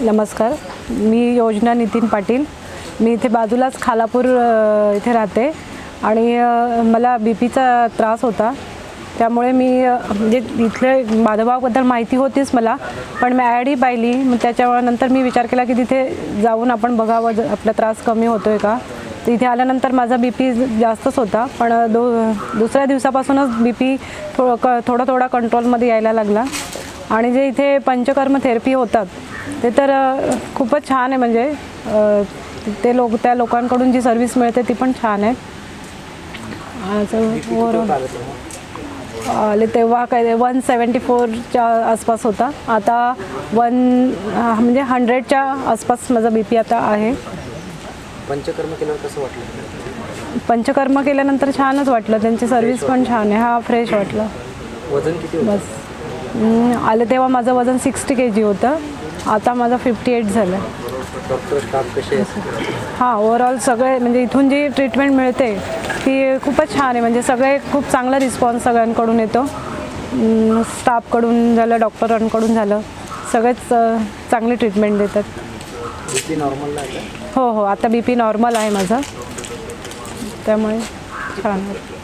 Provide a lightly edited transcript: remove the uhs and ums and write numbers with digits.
नमस्कार, मी योजना नितीन पाटील. मी इथे बाजूलाच खालापूर इथे राहते आणि मला बीपीचा त्रास होता. त्यामुळे मी म्हणजे इथले माधवबागबद्दल माहिती होतीच मला, पण मी ॲडही पाहिली. मग त्याच्यानंतर मी विचार केला की तिथे जाऊन आपण बघावं आपला त्रास कमी होतो आहे का. तर इथे आल्यानंतर माझा बीपी जास्तच होता, पण दुसऱ्या दिवसापासूनच बीपी थोडा कंट्रोलमध्ये यायला लागला. आणि जे इथे पंचकर्म थेरपी होतात ते तर खूपच छान आहे. म्हणजे त्या लोकांकडून जी सर्व्हिस मिळते ती पण छान आहे. आले तेव्हा काय 174च्या आसपास होता. आता म्हणजे 100च्या आसपास माझा बीपी आता आहे. पंचकर्म केल्यावर कसं वाटलं? पंचकर्म केल्यानंतर छानच वाटलं. त्यांची सर्व्हिस पण छान आहे. हा फ्रेश वाटलं. वजन किती होतं? बस आले तेव्हा माझं वजन 60 kg होतं. आता माझं 58 झालं. डॉक्टर स्टाफ कसे आहेत? हां, ओव्हरऑल सगळे म्हणजे इथून जी ट्रीटमेंट मिळते ती खूपच छान आहे. म्हणजे सगळे खूप चांगला रिस्पॉन्स सगळ्यांकडून येतो. स्टाफकडून झालं, डॉक्टरांकडून झालं, सगळेच चांगली ट्रीटमेंट देतात. बीपी नॉर्मलला आहे? हो, आता बीपी नॉर्मल आहे माझा, त्यामुळे छान आहे.